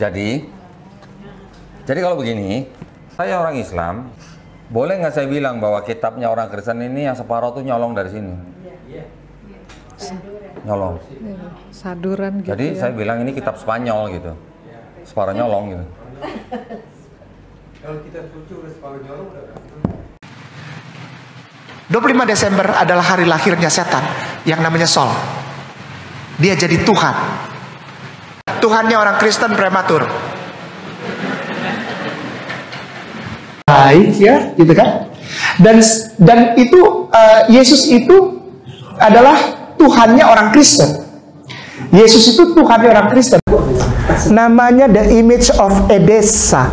Jadi kalau begini, saya orang Islam, boleh nggak saya bilang bahwa kitabnya orang Kristen ini yang separuh tuh nyolong dari sini? Nyolong. Saduran gitu. Jadi ya. saya bilang ini kitab Spanyol gitu. Separuh nyolong gitu. Kalau kita setuju separuh nyolong udah. 25 Desember adalah hari lahirnya setan yang namanya Sol. Dia jadi Tuhan. Tuhannya orang Kristen prematur. Baik ya, gitu kan? Dan itu Yesus itu adalah Tuhannya orang Kristen. Yesus itu Tuhannya orang Kristen. Namanya The Image of Edessa.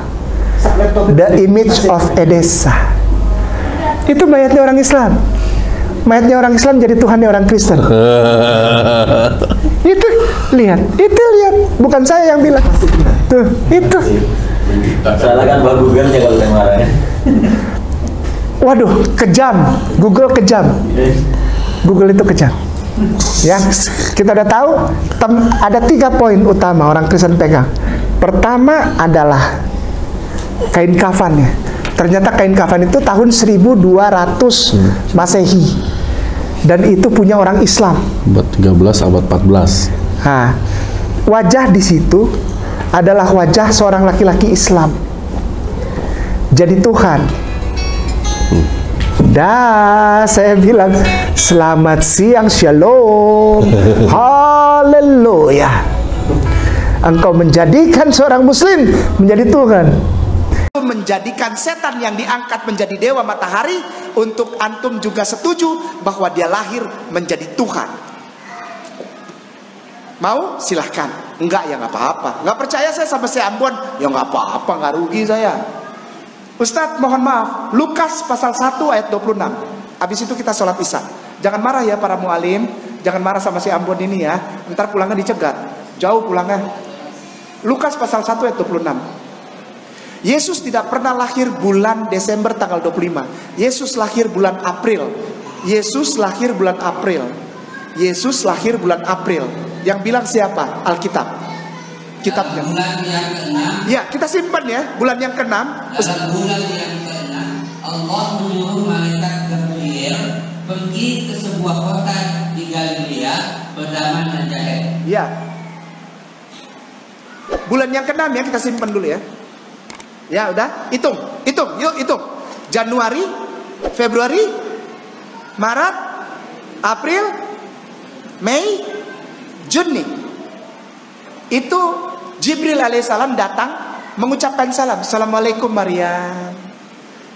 The Image of Edessa. Itu mayatnya orang Islam. Mayatnya orang Islam jadi Tuhannya orang Kristen. Itu lihat, bukan saya yang bilang. Tuh, itu. Salah kan Pak Google-nya kalau saya marah. Waduh, kejam. Google kejam. Google itu kejam. Ya, kita udah tahu ada 3 poin utama orang Kristen pegang. Pertama adalah kain kafannya. Ternyata kain kafan itu tahun 1200 Masehi. Dan itu punya orang Islam. Abad 13, abad 14. Nah, wajah di situ adalah wajah seorang laki-laki Islam. Jadi Tuhan. Saya bilang selamat siang, shalom, haleluya. Engkau menjadikan seorang muslim menjadi Tuhan. Menjadikan setan yang diangkat menjadi dewa matahari. Untuk antum juga setuju bahwa dia lahir menjadi Tuhan. Mau? Silahkan. Enggak ya nggak apa-apa. Nggak percaya saya sama si Ambon, ya nggak apa-apa, nggak rugi saya. Ustadz mohon maaf, Lukas pasal 1 ayat 26. Habis itu kita sholat isya. Jangan marah ya para mualim, jangan marah sama si Ambon ini ya. Ntar pulangnya dicegat, jauh pulangnya. Lukas pasal 1 ayat 26. Yesus tidak pernah lahir bulan Desember tanggal 25. Yesus lahir bulan April. Yesus lahir bulan April. Yesus lahir bulan April. Yang bilang siapa? Alkitab. Kitabnya. Bulan yang ke-6. Ya, kita simpan ya. Bulan yang ke-6. Dalam bulan yang ke-6, Allah menyuruh malaikat Gabriel pergi ke sebuah kota di Galilea bernama Nazaret. Ya. Bulan yang ke-6 ya, kita simpan dulu ya. Ya udah, hitung, yuk hitung. Januari, Februari, Maret, April, Mei, Juni. Itu Jibril alaihissalam datang mengucapkan salam. Assalamualaikum Maria.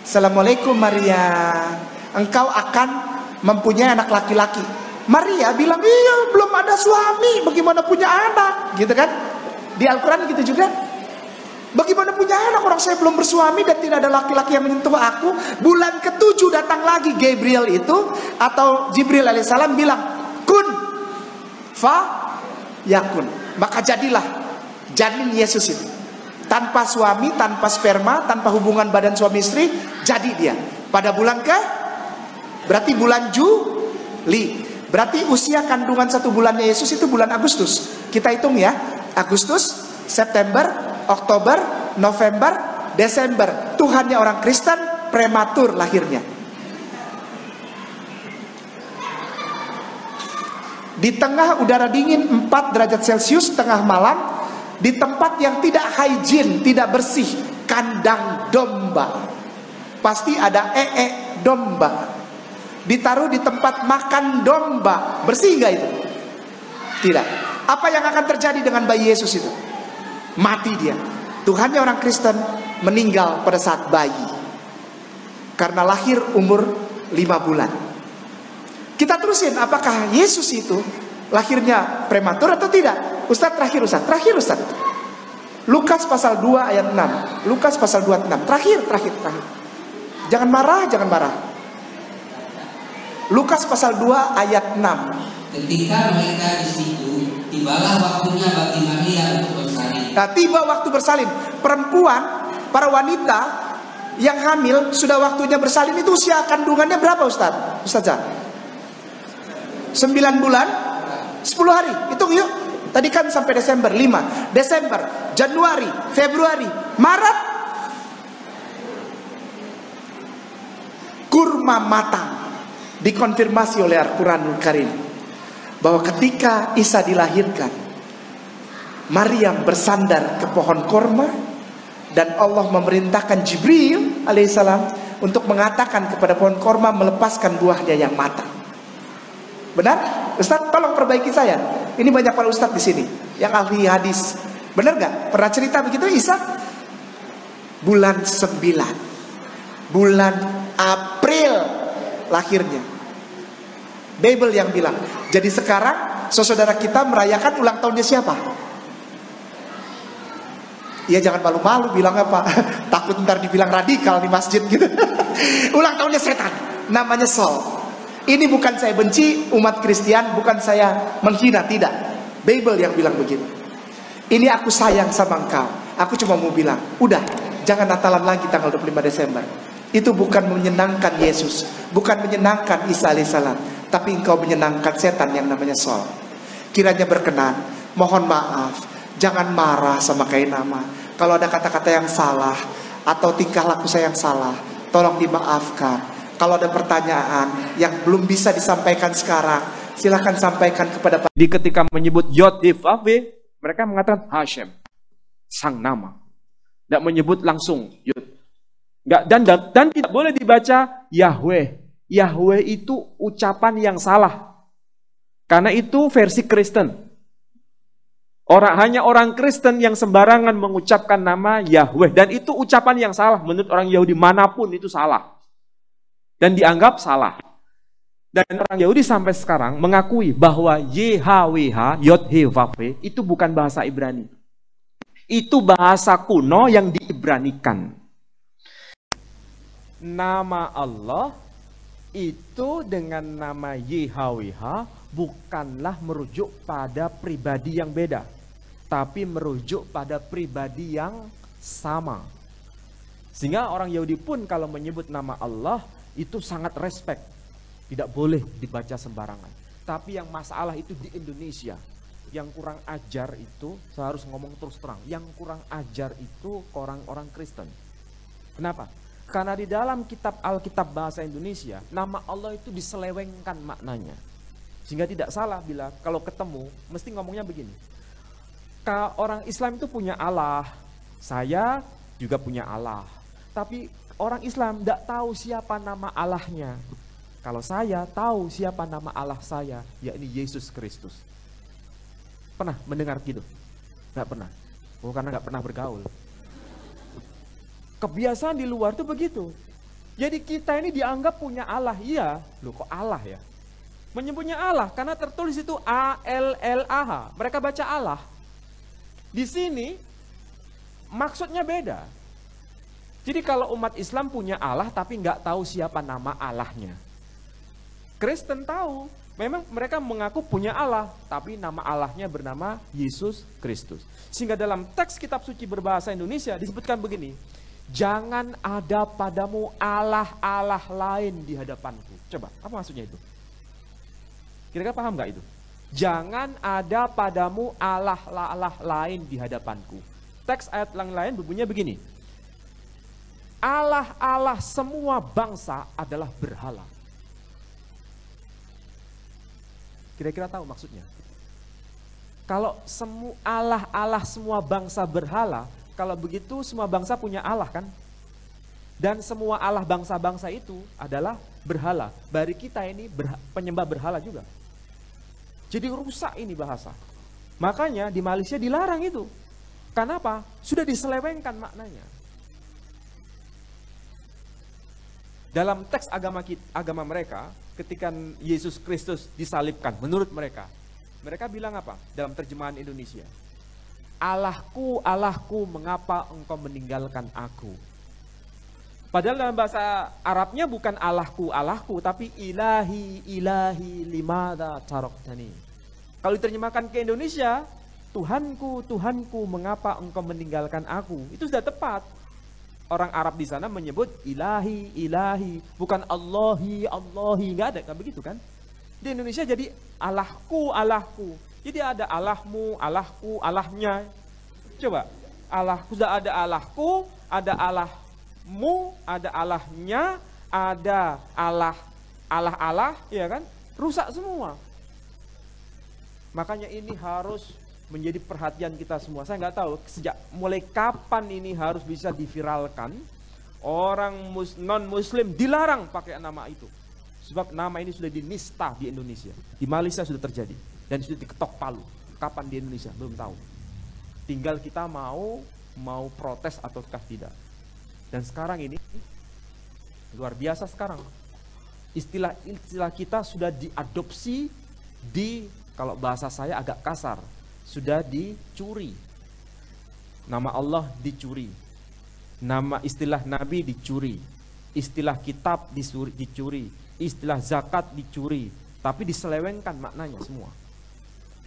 Assalamualaikum Maria. Engkau akan mempunyai anak laki-laki. Maria bilang, iya belum ada suami, bagaimana punya anak? Gitu kan? Di Al-Quran gitu juga. Bagaimana punya anak, orang saya belum bersuami dan tidak ada laki-laki yang menyentuh aku. Bulan ke-7 datang lagi Gabriel itu, atau Jibril alaihissalam bilang, kun fa yakun. Maka jadilah janin Yesus itu. Tanpa suami, tanpa sperma, tanpa hubungan badan suami istri, jadi dia. Pada bulan berarti bulan Juli. Berarti usia kandungan 1 bulannya Yesus itu bulan Agustus. Kita hitung ya, Agustus, September, Oktober, November, Desember. Tuhannya orang Kristen prematur lahirnya. Di tengah udara dingin 4 derajat Celcius tengah malam, di tempat yang tidak hygiene, tidak bersih, kandang domba. Pasti ada domba. Ditaruh di tempat makan domba. Bersih nggak itu? Tidak. Apa yang akan terjadi dengan bayi Yesus itu? Mati dia. Tuhannya orang Kristen meninggal pada saat bayi, karena lahir umur 5 bulan. Kita terusin, apakah Yesus itu lahirnya prematur atau tidak? Ustadz terakhir Ustadz. Lukas pasal 2 ayat 6. Lukas pasal 2 ayat 6. Terakhir. Jangan marah. Lukas pasal 2 ayat 6. Ketika mereka di situ, tibalah waktunya bagi Maria untuk bersalin. Nah, tiba waktu bersalin. Perempuan, para wanita yang hamil sudah waktunya bersalin itu usia kandungannya berapa Ustazah? 9 bulan 10 hari. Hitung yuk. Tadi kan sampai Desember 5. Desember Januari, Februari, Maret. Kurma matang. Dikonfirmasi oleh Al-Quranul Karim bahwa ketika Isa dilahirkan, Maryam bersandar ke pohon kurma dan Allah memerintahkan Jibril alaihissalam untuk mengatakan kepada pohon kurma melepaskan buahnya yang matang. Benar? Ustaz, tolong perbaiki saya. Ini banyak para ustaz di sini yang ahli hadis. Benar gak? Pernah cerita begitu Isa? Bulan 9, bulan April lahirnya. Bible yang bilang. Jadi sekarang saudara kita merayakan ulang tahunnya siapa? Ya jangan malu-malu bilang apa. Takut ntar dibilang radikal di masjid gitu. Ulang tahunnya setan. Namanya Sol. Ini bukan saya benci umat Kristen, bukan saya menghina, tidak. Bible yang bilang begitu. Ini aku sayang sama engkau. Aku cuma mau bilang, udah, jangan Natalan lagi tanggal 25 Desember. Itu bukan menyenangkan Yesus, bukan menyenangkan Isa alaihissalam, tapi engkau menyenangkan setan yang namanya Sol. Kiranya berkenan, mohon maaf, jangan marah sama Kainama. Kalau ada kata-kata yang salah atau tingkah laku saya yang salah, tolong dimaafkan. Kalau ada pertanyaan yang belum bisa disampaikan sekarang, silahkan sampaikan kepada Pak. Di ketika menyebut Yod-Hif-Vav, mereka mengatakan Hashem, sang nama. Tidak menyebut langsung Yod. Nggak, dan tidak boleh dibaca Yahweh. Yahweh itu ucapan yang salah. Karena itu versi Kristen. Hanya orang Kristen yang sembarangan mengucapkan nama Yahweh. Dan itu ucapan yang salah. Menurut orang Yahudi manapun itu salah. Dan dianggap salah. Dan orang Yahudi sampai sekarang mengakui bahwa YHWH, Yod-Heh-Vav, itu bukan bahasa Ibrani. Itu bahasa kuno yang diibranikan. Nama Allah itu dengan nama YHWH bukanlah merujuk pada pribadi yang beda, tapi merujuk pada pribadi yang sama. Sehingga orang Yahudi pun kalau menyebut nama Allah itu sangat respect. Tidak boleh dibaca sembarangan. Tapi yang masalah itu di Indonesia, yang kurang ajar itu, saya harus ngomong terus terang, yang kurang ajar itu orang-orang Kristen. Kenapa? Karena di dalam kitab Alkitab bahasa Indonesia, nama Allah itu diselewengkan maknanya. Sehingga tidak salah bila kalau ketemu, mesti ngomongnya begini. Orang Islam itu punya Allah, saya juga punya Allah. Tapi orang Islam tidak tahu siapa nama Allahnya. Kalau saya tahu siapa nama Allah saya, yakni Yesus Kristus. Pernah mendengar gitu? Nggak pernah. Oh, karena nggak pernah bergaul. Kebiasaan di luar tuh begitu. Jadi kita ini dianggap punya Allah. Iya, loh kok Allah ya? Menyebutnya Allah karena tertulis itu A-L-L-A-H. Mereka baca Allah. Di sini maksudnya beda. Jadi kalau umat Islam punya Allah tapi nggak tahu siapa nama Allahnya. Kristen tahu. Memang mereka mengaku punya Allah, tapi nama Allahnya bernama Yesus Kristus. Sehingga dalam teks kitab suci berbahasa Indonesia disebutkan begini. Jangan ada padamu Allah-Allah lain di hadapanku. Coba, apa maksudnya itu? Kira-kira paham gak itu? Jangan ada padamu Allah-Allah lain di hadapanku. Teks ayat yang lain berbunyinya begini. Allah-Allah semua bangsa adalah berhala. Kira-kira tahu maksudnya? Kalau semua Allah-Allah semua bangsa berhala, kalau begitu semua bangsa punya Allah kan? Dan semua Allah bangsa-bangsa itu adalah berhala. Bari kita ini penyembah berhala juga. Jadi rusak ini bahasa. Makanya di Malaysia dilarang itu. Kenapa? Sudah diselewengkan maknanya. Dalam teks agama mereka, ketika Yesus Kristus disalibkan, menurut mereka bilang apa? Dalam terjemahan Indonesia. Allahku, Allahku, mengapa engkau meninggalkan aku? Padahal dalam bahasa Arabnya bukan Allahku, Allahku, tapi ilahi, ilahi, limada taroktani. Kalau diterjemahkan ke Indonesia, Tuhanku, Tuhanku, mengapa engkau meninggalkan aku? Itu sudah tepat. Orang Arab di sana menyebut ilahi, ilahi, bukan Allahi, Allahi, nggak ada, kan begitu kan? Di Indonesia jadi Allahku, Allahku. Jadi ada Allahmu, Allahku, Allahnya. Coba, Allahku, sudah ada Allahku, ada Allahmu, ada Allahnya, ada Allah, ya kan? Rusak semua. Makanya ini harus menjadi perhatian kita semua. Saya nggak tahu sejak mulai kapan ini harus bisa diviralkan. Orang non-muslim dilarang pakai nama itu. Sebab nama ini sudah dinista di Indonesia. Di Malaysia sudah terjadi. Dan sudah diketok palu. Kapan di Indonesia? Belum tahu. Tinggal kita mau protes ataukah tidak. Dan sekarang ini luar biasa sekarang. Istilah kita sudah diadopsi kalau bahasa saya agak kasar, sudah dicuri. Nama Allah dicuri. Nama istilah Nabi dicuri. Istilah kitab dicuri. Istilah zakat dicuri. Tapi diselewengkan maknanya semua.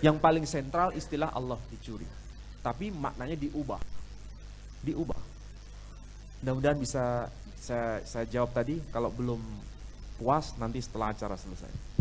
Yang paling sentral istilah Allah dicuri. Tapi maknanya diubah. Mudah-mudahan bisa saya jawab tadi. Kalau belum puas nanti setelah acara selesai.